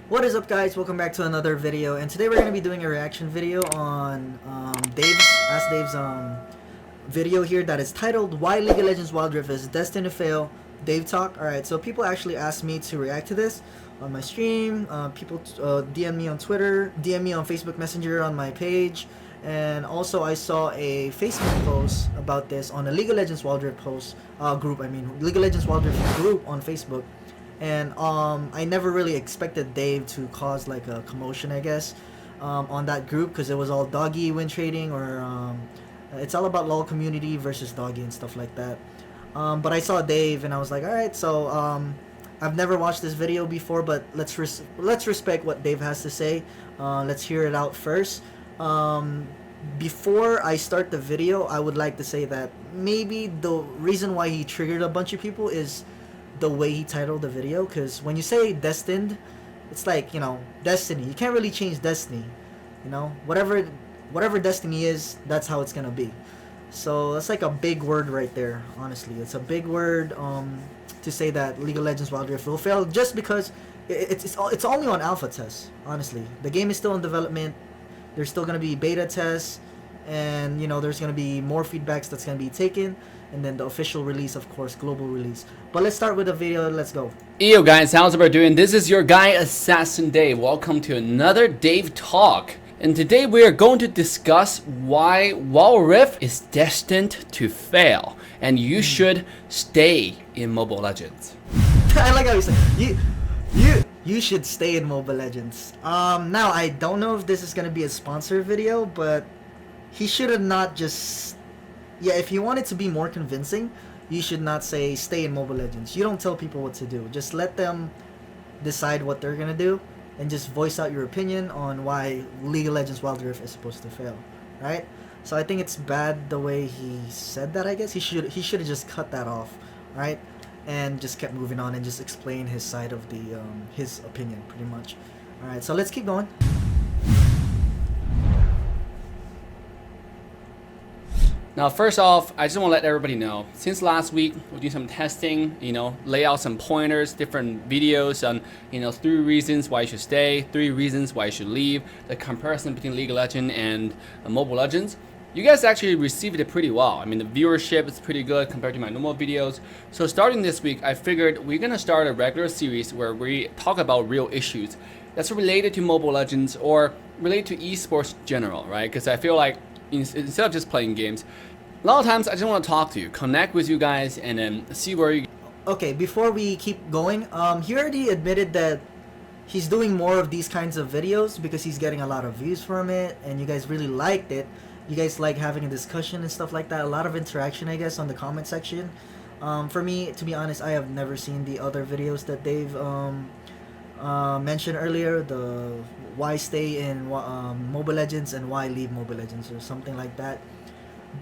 What is up, guys? Welcome back to another video, and today we're going to be doing a reaction video on Dave's video here that is titled "Why League of Legends Wild Rift is Destined to Fail." Dave Talk. Alright, so people actually asked me to react to this on my stream. People DM me on Twitter, DM me on Facebook Messenger on my page, and also I saw a Facebook post about this on a League of Legends Wild Rift group. League of Legends Wild Rift group on Facebook. And I never really expected Dave to cause like a commotion, I guess, on that group, because it was all doggy win trading, or it's all about LoL community versus doggy and stuff like that. But I saw Dave and I was like, all right, so I've never watched this video before, but let's respect what Dave has to say. Let's hear it out first. Before I start the video, I would like to say that maybe the reason why he triggered a bunch of people is the way he titled the video, because when you say destined, it's like, you know, destiny. You can't really change destiny, you know. Whatever destiny is, that's how it's gonna be. So that's like a big word right there. Honestly, it's a big word to say that League of Legends Wild Rift will fail, just because it's only on alpha tests. Honestly, the game is still in development. There's still gonna be beta tests, and you know, there's gonna be more feedbacks that's gonna be taken, and then the official release, of course, global release. But let's start with the video. Let's go. Yo guys, how's everybody doing? This is your guy Assassin Dave. Welcome to another Dave Talk. And today we are going to discuss why Wild Rift is destined to fail, and you should stay in Mobile Legends. I like how you say you should stay in Mobile Legends. Now I don't know if this is gonna be a sponsored video, but he should have not just. Yeah, if you want it to be more convincing, you should not say stay in Mobile Legends. You don't tell people what to do. Just let them decide what they're gonna do, and just voice out your opinion on why League of Legends Wild Rift is supposed to fail, right? So I think it's bad the way he said that. I guess he should have just cut that off, right? And just kept moving on and just explain his side of the his opinion, pretty much. All right, so let's keep going. Now, first off, I just want to let everybody know, since last week, we're doing some testing, you know, lay out some pointers, different videos on, you know, 3 reasons why you should stay, 3 reasons why you should leave, the comparison between League of Legends and Mobile Legends. You guys actually received it pretty well. I mean, the viewership is pretty good compared to my normal videos. So starting this week, I figured we're going to start a regular series where we talk about real issues that's related to Mobile Legends or related to esports in general, right? Because I feel like instead of just playing games, a lot of times I just want to talk to you, connect with you guys, and then see where you... Okay, before we keep going, he already admitted that he's doing more of these kinds of videos because he's getting a lot of views from it, and you guys really liked it. You guys like having a discussion and stuff like that. A lot of interaction, I guess, on the comment section. For me, to be honest, I have never seen the other videos that Dave mentioned earlier, the why stay in Mobile Legends and why leave Mobile Legends, or something like that.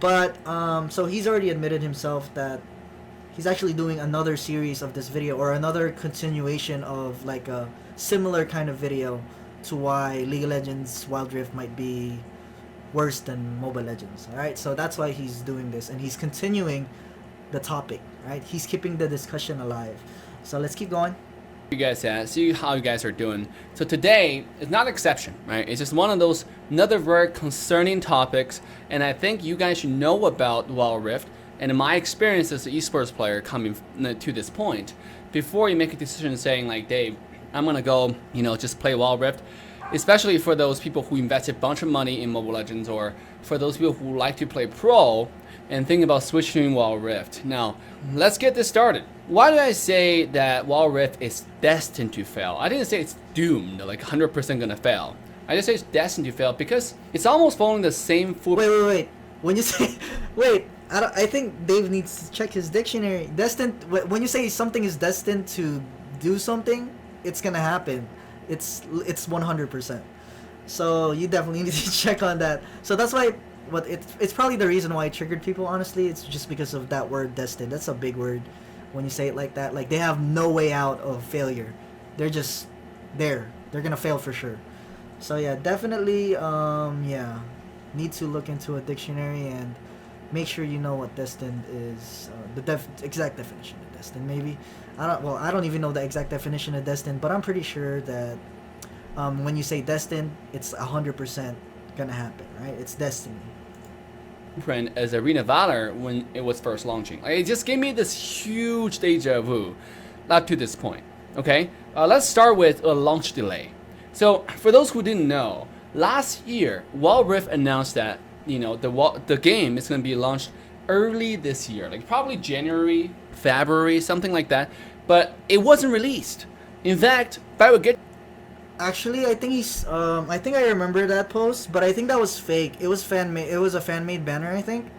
But so he's already admitted himself that he's actually doing another series of this video, or another continuation of like a similar kind of video to why League of Legends Wild Rift might be worse than Mobile Legends. Alright, so that's why he's doing this, and he's continuing the topic, right? He's keeping the discussion alive. So let's keep going. You guys at, see how you guys are doing. So today is not an exception, right? It's just one of those another very concerning topics, and I think you guys should know about Wild Rift. And in my experience as an esports player coming to this point, before you make a decision saying like, Dave, I'm gonna go, you know, just play Wild Rift, especially for those people who invested a bunch of money in Mobile Legends, or for those people who like to play pro and think about switching Wild Rift. Now, let's get this started. Why do I say that Wild Rift is destined to fail? I didn't say it's doomed, like 100% gonna fail. I just say it's destined to fail because it's almost following the same food. Wait. When you say, I think Dave needs to check his dictionary. Destined. When you say something is destined to do something, it's gonna happen. It's 100%. So you definitely need to check on that. So that's why. But it's probably the reason why it triggered people. Honestly, it's just because of that word destined. That's a big word when you say it like that. Like, they have no way out of failure. They're just there. They're gonna fail for sure. So yeah, definitely yeah, need to look into a dictionary and make sure you know what destined is. The exact definition of destined, maybe. I don't even know the exact definition of destined, but I'm pretty sure that when you say Destined, it's 100% gonna happen, right? It's Destiny. Print as Arena Valor when it was first launching. Like, it just gave me this huge deja vu up to this point. Okay, let's start with a launch delay. So for those who didn't know, last year Wild Rift announced that the game is going to be launched early this year, like probably January, February, something like that. But it wasn't released. In fact, Actually, I think I think I remember that post, but I think that was fake. It was fan made. It was a fan made banner, I think.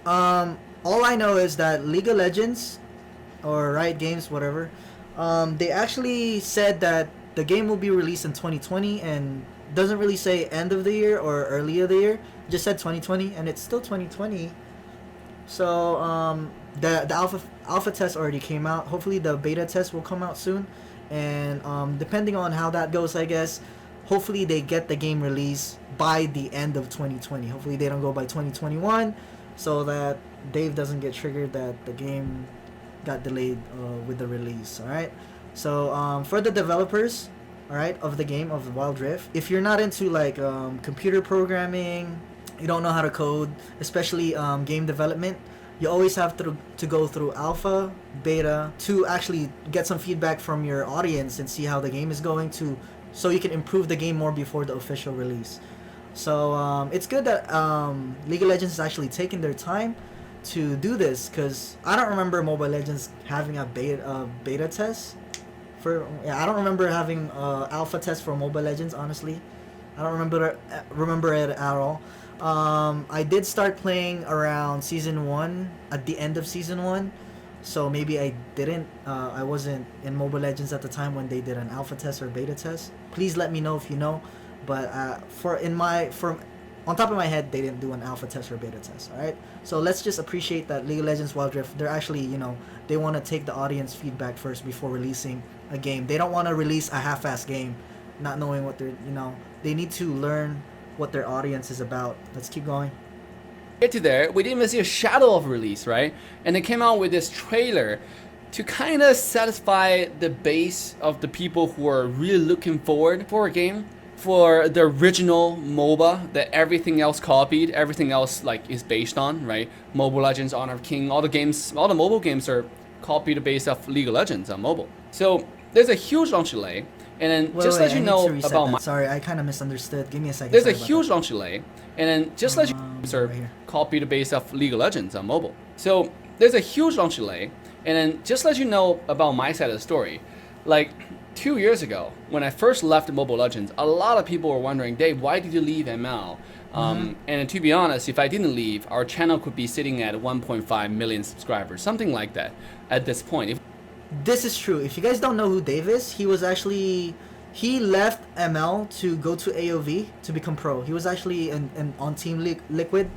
All I know is that League of Legends, or Riot Games, whatever, they actually said that the game will be released in 2020, and doesn't really say end of the year or early of the year. Just said 2020, and it's still 2020. So the alpha test already came out. Hopefully the beta test will come out soon. And depending on how that goes, I guess, hopefully they get the game released by the end of 2020. Hopefully they don't go by 2021, so that Dave doesn't get triggered that the game got delayed with the release. All right. So for the developers, all right, of the game of Wild Rift, if you're not into like computer programming, you don't know how to code, especially game development, you always have to go through alpha, beta, to actually get some feedback from your audience and see how the game is going, so you can improve the game more before the official release. So it's good that League of Legends is actually taking their time to do this, because I don't remember Mobile Legends having a beta test. I don't remember having alpha test for Mobile Legends, honestly. I don't remember it at all. I did start playing around season 1, at the end of season 1, so maybe I wasn't in Mobile Legends at the time when they did an alpha test or beta test. Please let me know if you know, but on top of my head, they didn't do an alpha test or beta test. All right, so let's just appreciate that League of Legends Wild Rift, they're actually, they want to take the audience feedback first before releasing a game. They don't want to release a half-assed game, not knowing what they need to learn what their audience is about. Let's keep going. Get to there, we didn't even see a shadow of release, right? And they came out with this trailer to kind of satisfy the base of the people who are really looking forward for a game, for the original MOBA that everything else copied, everything else like is based on, right? Mobile Legends, Honor of King, all the mobile games are copied based off League of Legends on mobile. So there's a huge launch delay. And then let you know about Sorry, I kind of misunderstood. Give me a second. There's a huge launch delay, and then just let you are right here. copied based off League of Legends on mobile. So there's a huge launch delay, and then just let you know about my side of the story. Like 2 years ago, when I first left Mobile Legends, a lot of people were wondering, Dave, why did you leave ML? And to be honest, if I didn't leave, our channel could be sitting at 1.5 million subscribers, something like that at this point. This is true. If you guys don't know who Dave is, he left ML to go to AOV to become pro. He was actually on Team Liquid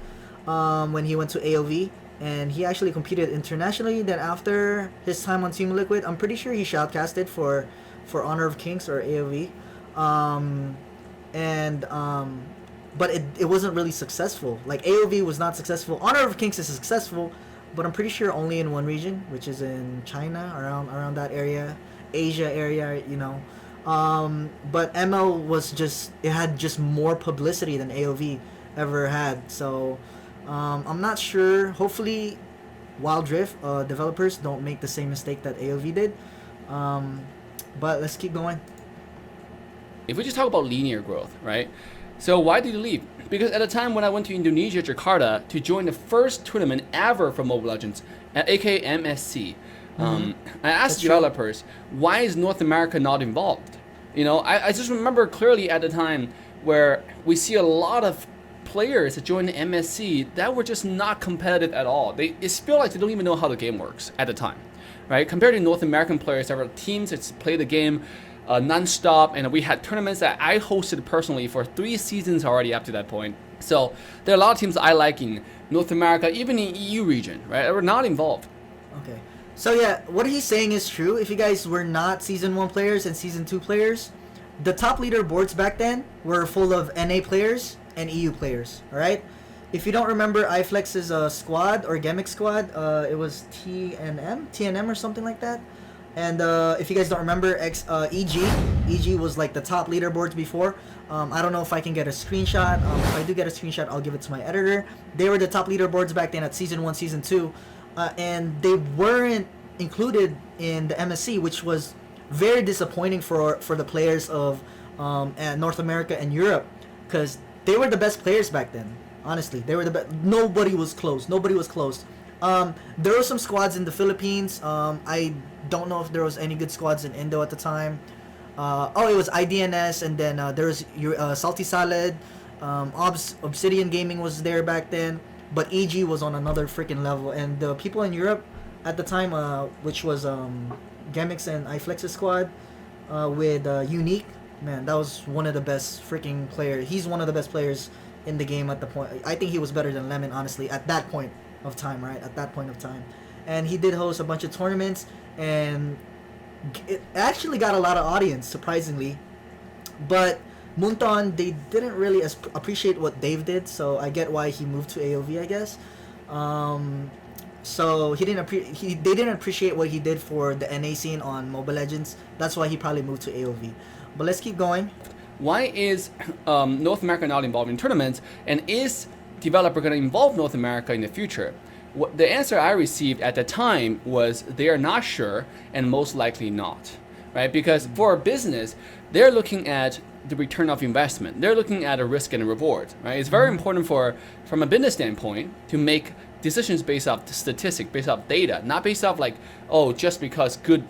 when he went to AOV, and he actually competed internationally. Then after his time on Team Liquid, I'm pretty sure he shoutcasted for Honor of Kings or AOV, but it wasn't really successful. Like AOV was not successful. Honor of Kings is successful, but I'm pretty sure only in one region, which is in China, around that area, Asia area, but ML had just more publicity than AOV ever had. So I'm not sure. Hopefully, Wild Rift developers don't make the same mistake that AOV did. But let's keep going. If we just talk about linear growth, right? So why did you leave? Because at the time when I went to Indonesia, Jakarta, to join the first tournament ever for Mobile Legends, aka MSC, I asked developers, why is North America not involved? I just remember clearly at the time where we see a lot of players that joined the MSC that were just not competitive at all. It feel like they don't even know how the game works at the time, right? Compared to North American players, there were teams that play the game non-stop, and we had tournaments that I hosted personally for 3 seasons already up to that point. So there are a lot of teams I like in North America, even in EU region, right? That were not involved. Okay. So yeah, what he's saying is true. If you guys were not Season 1 players and Season 2 players, the top leaderboards back then were full of NA players and EU players, alright? If you don't remember iFlex's squad or Gamic squad, it was TNM or something like that. And if you guys don't remember, EG was like the top leaderboards before. I don't know if I can get a screenshot. If I do get a screenshot, I'll give it to my editor. They were the top leaderboards back then at Season 1, Season 2. And they weren't included in the MSC, which was very disappointing for the players of North America and Europe, because they were the best players back then. Honestly, they were the best. Nobody was close. There were some squads in the Philippines. I don't know if there was any good squads in Indo at the time. It was IDNS, and then there was Salty Salad. Obsidian Gaming was there back then, but EG was on another freaking level. And the people in Europe at the time, which was Gemix and iFlex's squad, with Unique, man, that was one of the best freaking players. He's one of the best players in the game at the point. I think he was better than Lemon, honestly, at that point of time, right? At that point of time. And he did host a bunch of tournaments, and it actually got a lot of audience, surprisingly. But Munton, they didn't really appreciate what Dave did, so I get why he moved to AOV, I guess. So they didn't appreciate what he did for the NA scene on Mobile Legends. That's why he probably moved to AOV. But let's keep going. Why is North America not involved in tournaments, and is developer going to involve North America in the future? The answer I received at the time was they are not sure, and most likely not, right? Because for a business, they're looking at the return of investment. They're looking at a risk and a reward, right? It's very important from a business standpoint to make decisions based off statistics, based off data, not based off like, oh, just because good,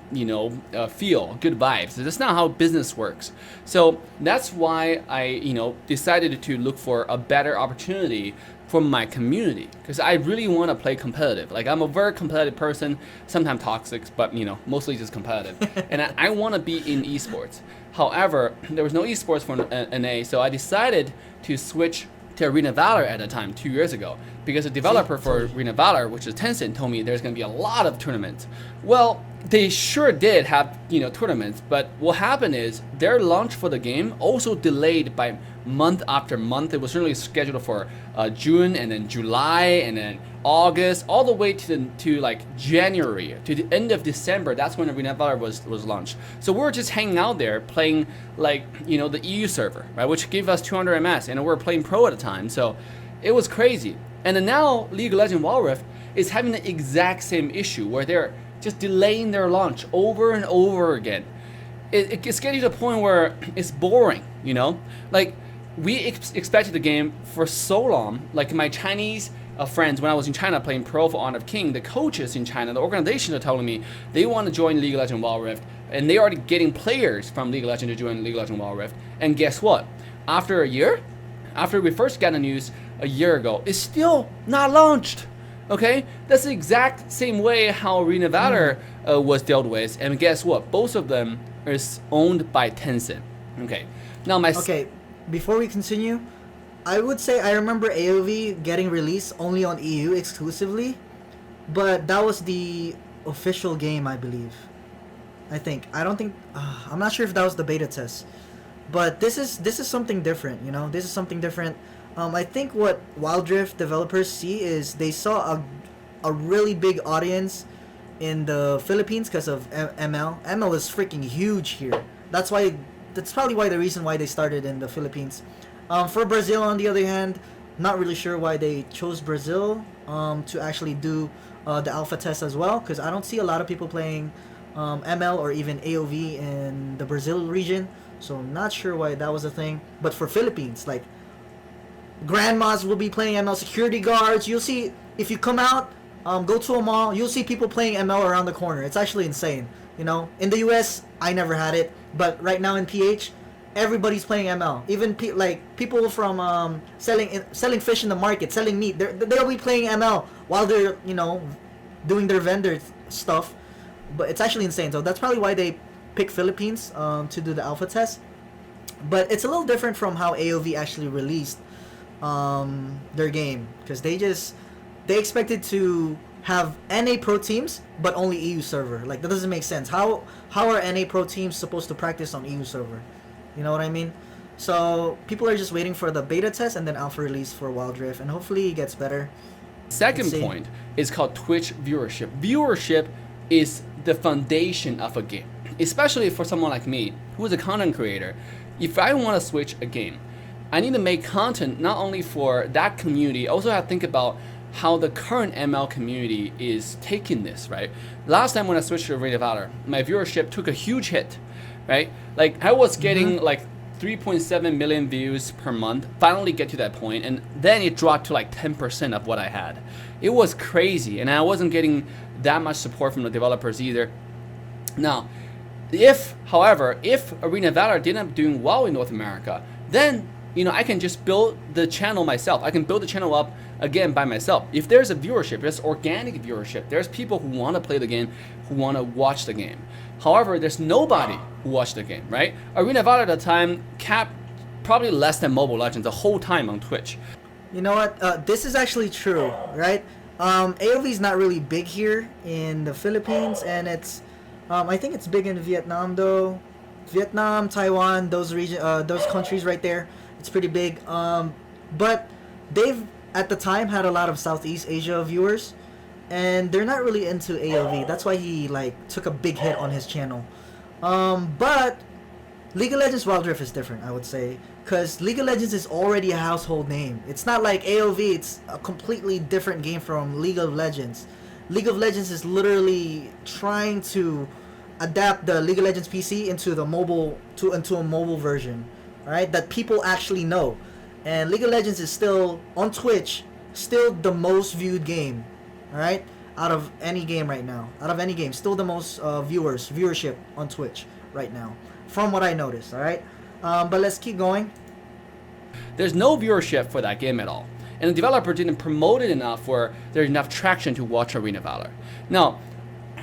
feel, good vibes. That's not how business works. So that's why I, decided to look for a better opportunity for my community, because I really want to play competitive. Like, I'm a very competitive person, sometimes toxic, but mostly just competitive. And I want to be in esports. However, there was no esports for NA, so I decided to switch to Arena Valor at the time 2 years ago, because the developer for Arena Valor, which is Tencent, told me there's going to be a lot of tournaments. Well, they sure did have tournaments, but what happened is their launch for the game also delayed by month after month. It was originally scheduled for June, and then July, and then August, all the way to like January, to the end of December. That's when Arena Valor was launched. So we were just hanging out there playing like the EU server, right, which gave us 200 MS, and we were playing pro at the time. So it was crazy. And then now League of Legends Wild Rift is having the exact same issue, where they're just delaying their launch over and over again. It's getting to the point where it's boring, like we expected the game for so long. Like my Chinese friends, when I was in China playing pro for Honor of King, the coaches in China, the organizations are telling me they want to join League of Legends Wild Rift, and they are already getting players from League of Legends to join League of Legends Wild Rift. And guess what? After a year, after we first got the news a year ago, it's still not launched. Okay, that's the exact same way how Arena Valor was dealt with, and guess what? Both of them is owned by Tencent. Okay, now before we continue, I would say I remember AOV getting released only on EU exclusively, but that was the official game, I believe. I'm not sure if that was the beta test, but this is something different. This is something different. I think what Wild Rift developers see is they saw a really big audience in the Philippines because of ML. ML is freaking huge here. That's probably the reason why they started in the Philippines. For Brazil, on the other hand, not really sure why they chose Brazil to actually do the alpha test as well, because I don't see a lot of people playing ML or even AOV in the Brazil region. So not sure why that was a thing. But for Philippines, like, grandmas will be playing ML, security guards. You'll see, if you come out, go to a mall, you'll see people playing ML around the corner. It's actually insane. In the US, I never had it, but right now in PH, everybody's playing ML. Even people from selling fish in the market, selling meat, they'll be playing ML while they're doing their vendor stuff. But it's actually insane. So that's probably why they pick Philippines to do the alpha test. But it's a little different from how AOV actually released their game, because they expected to have NA pro teams but only EU server. Like, that doesn't make sense. How are NA pro teams supposed to practice on EU server? You know what I mean? So people are just waiting for the beta test and then alpha release for Wild Rift, and hopefully it gets better. Second point is called Twitch viewership. Viewership is the foundation of a game, especially for someone like me who is a content creator. If I want to switch a game, I need to make content not only for that community, I also have to think about how the current ML community is taking this, right? Last time when I switched to Arena Valor, my viewership took a huge hit, right? Like I was getting like 3.7 million views per month, finally get to that point, and then it dropped to like 10% of what I had. It was crazy, and I wasn't getting that much support from the developers either. Now, however, if Arena Valor didn't end up doing well in North America, then I can just build the channel myself. I can build the channel up again by myself. If there's a viewership, there's organic viewership. There's people who want to play the game, who want to watch the game. However, there's nobody who watched the game, right? Arena Valor at the time capped probably less than Mobile Legends the whole time on Twitch. You know what? This is actually true, right? AOV is not really big here in the Philippines, and it's I think it's big in Vietnam though. Vietnam, Taiwan, those countries right there. It's pretty big. But they've at the time had a lot of Southeast Asia viewers, and they're not really into AOV. That's why he took a big hit on his channel. But League of Legends Wild Rift is different, I would say, because League of Legends is already a household name. It's not like AOV. It's a completely different game from League of Legends. League of Legends is literally trying to adapt the League of Legends PC into a mobile version, right? That people actually know. And League of Legends is still on Twitch, still the most viewed game, all right? Out of any game right now, still the most viewership on Twitch right now, from what I noticed, all right? But let's keep going. There's no viewership for that game at all, and the developer didn't promote it enough where there's enough traction to watch Arena Valor. Now,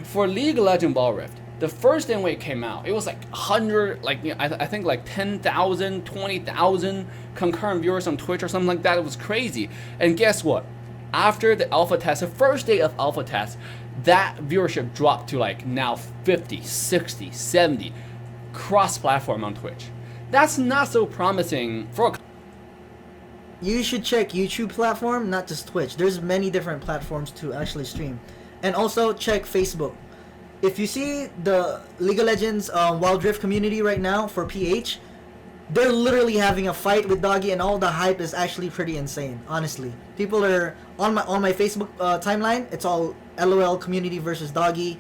for League of Legends Wild Rift, the first day when it came out, it was like 100, I think like 10,000, 20,000 concurrent viewers on Twitch or something like that. It was crazy. And guess what? After the alpha test, the first day of alpha test, that viewership dropped to like now 50, 60, 70 cross-platform on Twitch. That's not so promising for a... You should check YouTube platform, not just Twitch. There's many different platforms to actually stream. And also check Facebook. If you see the League of Legends Wild Rift community right now for PH, they're literally having a fight with Doggy, and all the hype is actually pretty insane, honestly. People are on my Facebook timeline, it's all LOL community versus Doggy.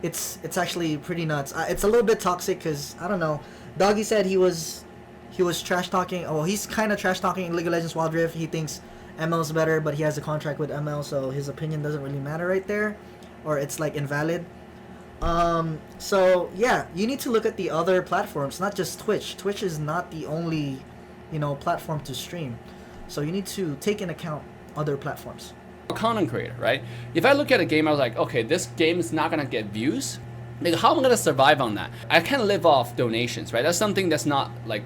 It's actually pretty nuts. It's a little bit toxic because, I don't know, Doggy said he was trash talking. Oh, he's kind of trash talking League of Legends Wild Rift. He thinks ML is better, but he has a contract with ML, so his opinion doesn't really matter right there, or it's like invalid. So yeah, you need to look at the other platforms, not just Twitch. Twitch is not the only, platform to stream. So you need to take into account other platforms. Content creator, right? If I look at a game, I was like, okay, this game is not gonna get views. Like, how am I gonna survive on that? I can't live off donations, right? That's something that's not like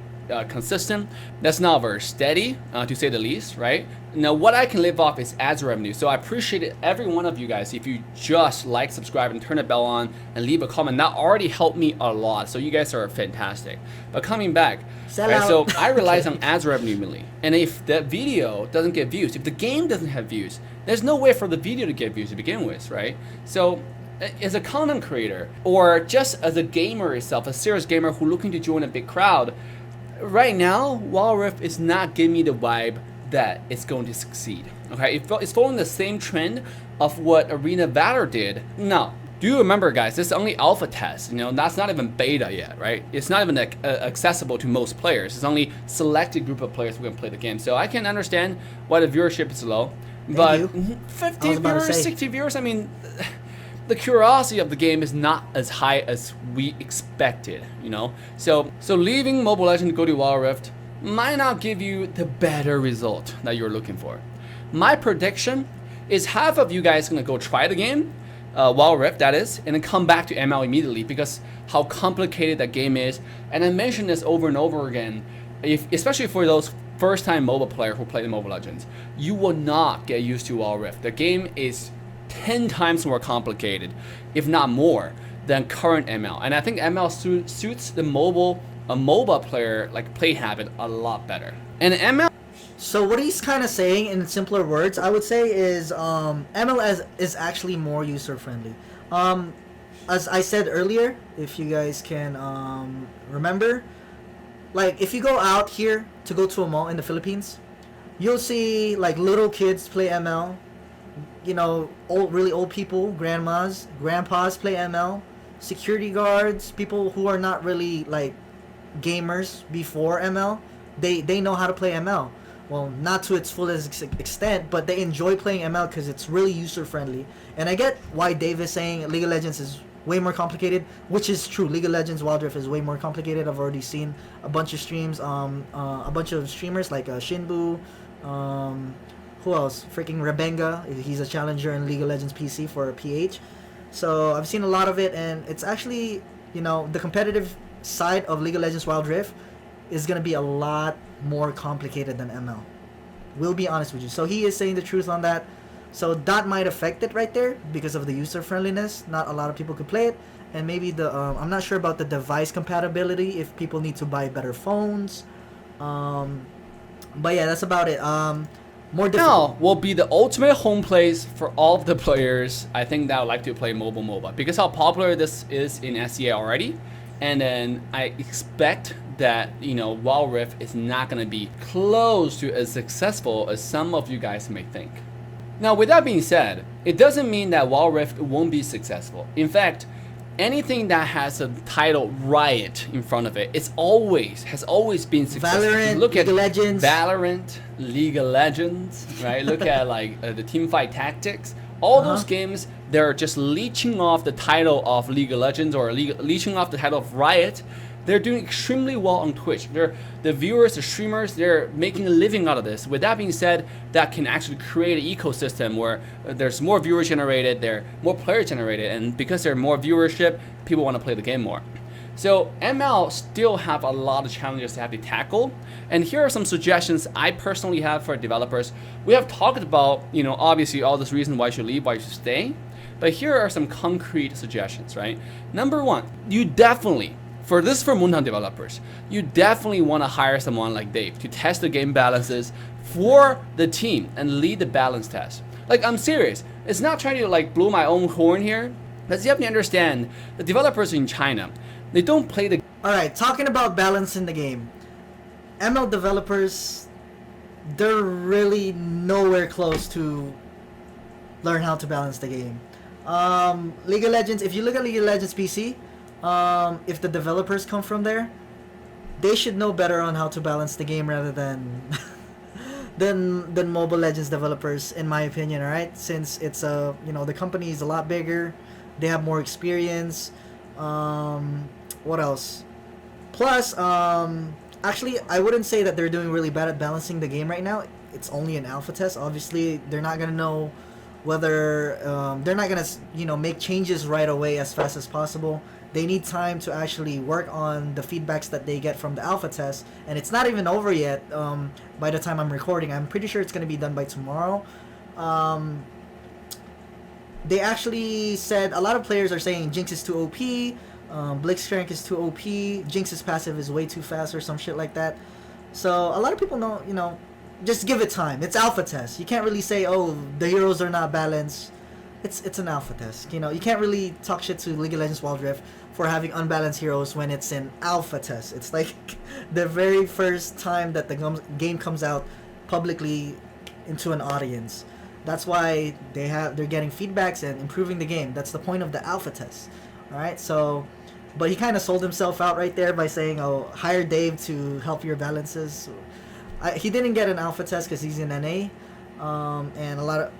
consistent. That's not very steady, to say the least, right? Now, what I can live off is ads revenue. So I appreciate every one of you guys. If you just like, subscribe, and turn the bell on, and leave a comment, that already helped me a lot. So you guys are fantastic. But coming back, right, so I relies on ads revenue mainly. And if that video doesn't get views, if the game doesn't have views, there's no way for the video to get views to begin with, right? So as a content creator, or just as a gamer itself, a serious gamer who looking to join a big crowd, right now, Wild Rift is not giving me the vibe that it's going to succeed. Okay, it's following the same trend of what Arena Valor did. Now, do you remember, guys, this is only alpha test. That's not even beta yet, right? It's not even accessible to most players. It's only selected group of players who can play the game. So I can understand why the viewership is low. But 50 viewers, 60 viewers, I mean, the curiosity of the game is not as high as we expected, So leaving Mobile Legends to go to Wild Rift might not give you the better result that you're looking for. My prediction is half of you guys gonna go try the game, Wild Rift that is, and then come back to ML immediately because how complicated that game is. And I mentioned this over and over again, especially for those first-time mobile player who play the Mobile Legends, you will not get used to Wild Rift. The game is 10 times more complicated, if not more, than current ML. And I think ML suits the MOBA player play habit a lot better. And ML... So what he's kind of saying in simpler words, I would say, is ML is actually more user-friendly. as I said earlier, if you guys can remember, like if you go out here to go to a mall in the Philippines, you'll see like little kids play ML. You know, really old people, grandmas, grandpas play ML. Security guards, people who are not really like gamers before ML, they know how to play ML. Well, not to its fullest extent, but they enjoy playing ML because it's really user friendly. And I get why Dave is saying League of Legends is way more complicated, which is true. League of Legends Wild Rift is way more complicated. I've already seen a bunch of streams, a bunch of streamers like Shinbu, who else? Freaking Rebenga. He's a challenger in League of Legends PC for PH. So I've seen a lot of it, and it's actually, you know, the competitive side of League of Legends Wild Rift is gonna be a lot more complicated than ML. We'll be honest with you. So he is saying the truth on that. So that might affect it right there because of the user friendliness. Not a lot of people could play it, and maybe the I'm not sure about the device compatibility if people need to buy better phones. But yeah, that's about it. More difficult. Now will be the ultimate home place for all of the players. I think that would like to play mobile MOBA because how popular this is in SEA already, and then I expect that, you know, Wild Rift is not going to be close to as successful as some of you guys may think. Now, with that being said, it doesn't mean that Wild Rift won't be successful. In fact, anything that has a title Riot in front of it, has always been successful. Valorant, Look League at of Legends. Valorant, League of Legends, right? Look at like the Teamfight Tactics. All those games, they're just leeching off the title of League of Legends or leeching off the title of Riot. They're doing extremely well on Twitch. The viewers, the streamers, they're making a living out of this. With that being said, that can actually create an ecosystem where there's more viewers generated, there are more players generated, and because there's more viewership, people want to play the game more. So ML still have a lot of challenges to have to tackle, and here are some suggestions I personally have for developers. We have talked about, you know, obviously all this reason why you should leave, why you should stay, but here are some concrete suggestions, right? Number one, you definitely, for Moontown developers, you definitely want to hire someone like Dave to test the game balances for the team and lead the balance test. Like, I'm serious. It's not trying to like blow my own horn here, but you have to understand the developers in China, they don't play the... Alright, talking about balance in the game. ML developers, they're really nowhere close to learn how to balance the game. League of Legends, if you look at League of Legends PC, if the developers come from there, they should know better on how to balance the game rather than than Mobile Legends developers, in my opinion. All right, since it's you know, the company is a lot bigger, they have more experience. What else? Plus, actually, I wouldn't say that they're doing really bad at balancing the game right now. It's only an alpha test. Obviously, they're not gonna know whether they're not gonna, you know, make changes right away as fast as possible. They need time to actually work on the feedbacks that they get from the alpha test, and it's not even over yet. By the time I'm recording, I'm pretty sure it's gonna be done by tomorrow. They actually said a lot of players are saying Jinx is too OP, Blitzcrank is too OP, Jinx's passive is way too fast or some shit like that. So a lot of people know, you know, just give it time. It's alpha test. You can't really say, oh, the heroes are not balanced. It's an alpha test. You know, you can't really talk shit to League of Legends Wild Rift for having unbalanced heroes when it's an alpha test. It's like the very first time that the game comes out publicly into an audience. That's why they're getting feedbacks and improving the game. That's the point of the alpha test. All right, so, but he kind of sold himself out right there by saying, "Oh, hire Dave to help your balances." He didn't get an alpha test because he's in NA, and a lot of,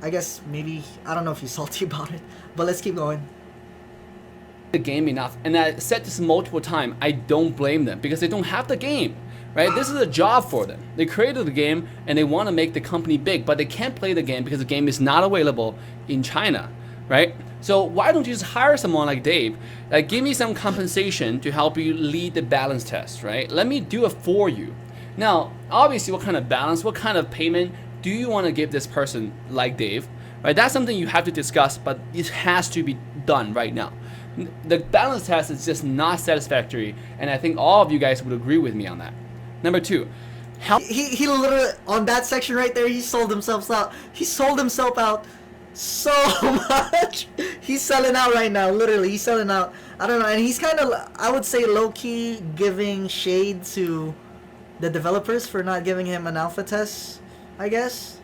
I guess maybe, I don't know if he's salty about it, but let's keep going. The game enough, and I said this multiple times. I don't blame them because they don't have the game. Right? This is a job for them. They created the game and they want to make the company big, but they can't play the game because the game is not available in China, right? So why don't you just hire someone like Dave, like give me some compensation to help you lead the balance test, right? Let me do it for you. Now, obviously, what kind of balance, what kind of payment do you want to give this person like Dave, right? That's something you have to discuss, but it has to be done right now. The balance test is just not satisfactory, and I think all of you guys would agree with me on that. Number two, he literally, on that section right there, he sold himself out. He sold himself out so much. He's selling out right now. Literally, he's selling out. I don't know, and he's kind of, I would say, low key giving shade to the developers for not giving him an alpha test. I guess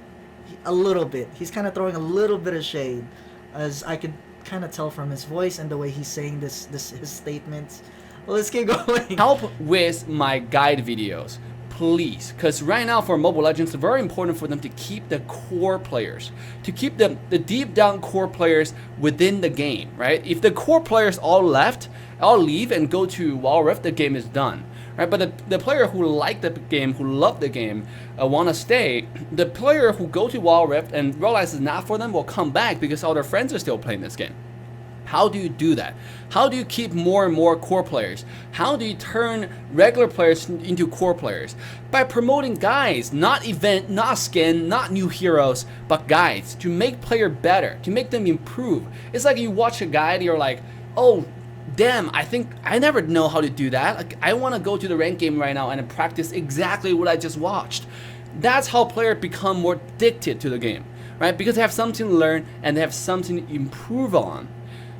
a little bit. He's kind of throwing a little bit of shade, as I could kind of tell from his voice and the way he's saying his statements. Well, let's keep going. Help with my guide videos, please, because right now for Mobile Legends, it's very important for them to keep the core players, to keep the deep down core players within the game, right? If the core players all leave and go to Wild Rift, the game is done, right? But the player who like the game, who love the game, want to stay, the player who go to Wild Rift and realize it's not for them will come back because all their friends are still playing this game. How do you do that? How do you keep more and more core players? How do you turn regular players into core players? By promoting guides, not event, not skin, not new heroes, but guides to make player better, to make them improve. It's like you watch a guide, you're like, oh, damn, I think I never know how to do that. Like, I want to go to the ranked game right now and practice exactly what I just watched. That's how players become more addicted to the game, right? Because they have something to learn and they have something to improve on.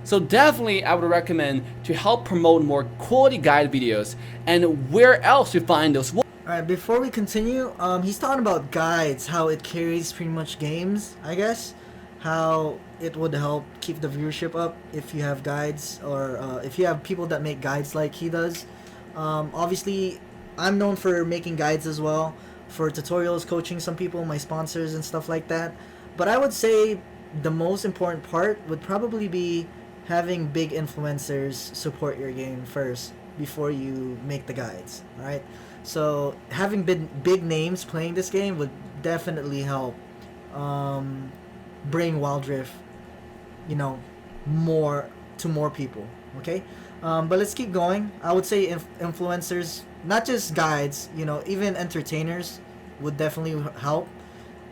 So definitely I would recommend to help promote more quality guide videos, and where else you find those. Alright, before we continue, he's talking about guides, how it carries pretty much games, I guess. How it would help keep the viewership up if you have guides, or if you have people that make guides like he does. Obviously, I'm known for making guides as well, for tutorials, coaching some people, my sponsors and stuff like that. But I would say the most important part would probably be having big influencers support your game first before you make the guides, alright? So having big names playing this game would definitely help bring Wild Rift, you know, more people, okay? But let's keep going. I would say influencers, not just guides, you know, even entertainers would definitely help.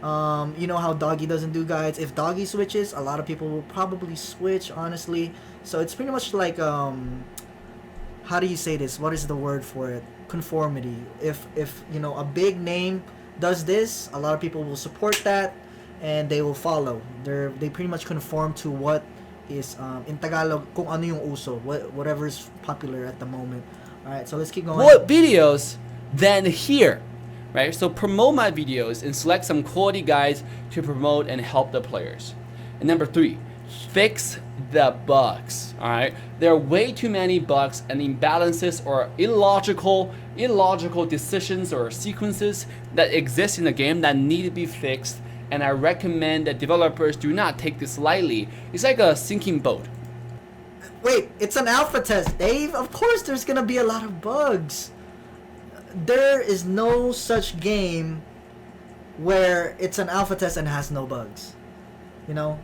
You know how Doggy doesn't do guides. If Doggy switches, a lot of people will probably switch, honestly. So it's pretty much like, how do you say this? What is the word for it? Conformity. If you know, a big name does this, a lot of people will support that and they will follow. They pretty much conform to what is, in Tagalog, kung ano yung uso, whatever is popular at the moment. Alright, so let's keep going. What videos then here? Right, so promote my videos and select some quality guides to promote and help the players. And number 3, fix the bugs. All right, there are way too many bugs and imbalances or illogical decisions or sequences that exist in the game that need to be fixed. And I recommend that developers do not take this lightly. It's like a sinking boat. Wait, it's an alpha test, Dave. Of course, there's gonna be a lot of bugs. There is no such game where it's an alpha test and has no bugs. You know,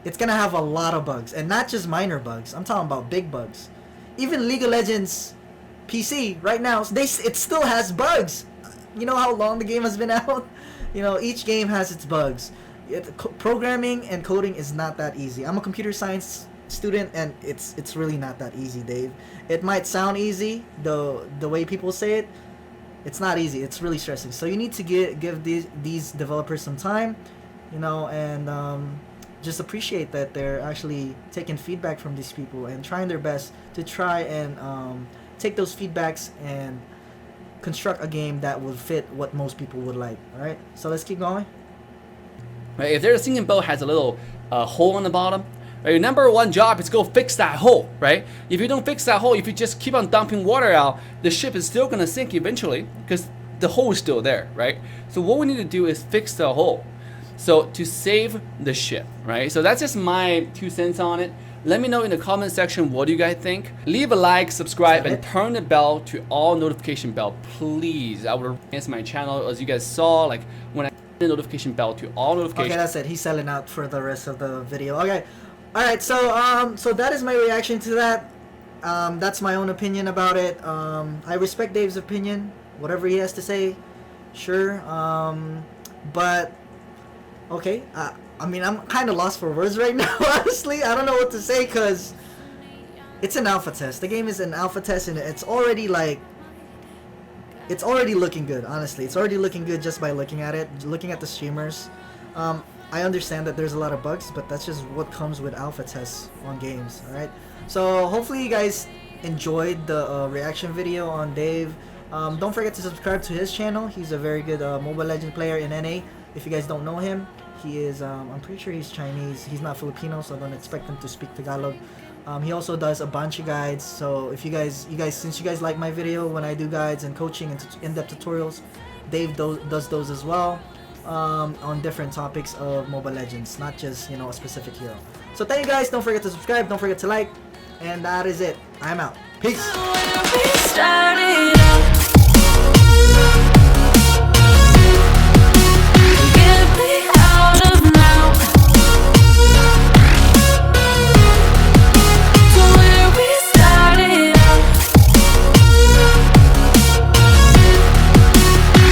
it's gonna have a lot of bugs, and not just minor bugs. I'm talking about big bugs. Even League of Legends PC right now, it still has bugs. You know how long the game has been out? You know, each game has its bugs. Programming and coding is not that easy. I'm a computer science student, and it's really not that easy, Dave. It might sound easy, the way people say it. It's not easy. It's really stressing. So you need to give these developers some time, you know, and just appreciate that they're actually taking feedback from these people and trying their best to try and take those feedbacks and construct a game that would fit what most people would like. All right. So let's keep going. Right, if there's a sinking boat has a little hole on the bottom, right, your number one job is go fix that hole, right? If you don't fix that hole, if you just keep on dumping water out, the ship is still gonna sink eventually because the hole is still there, right? So what we need to do is fix the hole, so to save the ship, right? So that's just my 2 cents on it. Let me know in the comment section what do you guys think. Leave a like, subscribe, and turn the bell to all notification bell, please. I would advance my channel, as you guys saw, like when I the notification bell to all notifications. Okay, that's it. He's selling out for the rest of the video. Okay. Alright, so that is my reaction to that. That's my own opinion about it. I respect Dave's opinion, whatever he has to say, sure. But okay, I mean, I'm kind of lost for words right now. Honestly, I don't know what to say because it's an alpha test. The game is an alpha test, and it's already looking good. Honestly, it's already looking good just by looking at it, looking at the streamers. I understand that there's a lot of bugs, but that's just what comes with alpha tests on games. All right. So hopefully you guys enjoyed the reaction video on Dave. Don't forget to subscribe to his channel. He's a very good Mobile Legends player in NA. If you guys don't know him, he is. I'm pretty sure he's Chinese. He's not Filipino, so don't expect him to speak Tagalog. He also does a bunch of guides. So if you guys, since you guys like my video when I do guides and coaching and in-depth tutorials, Dave does those as well. On different topics of Mobile Legends, not just, you know, a specific hero. So thank you guys. Don't forget to subscribe. Don't forget to like. And that is it. I'm out. Peace.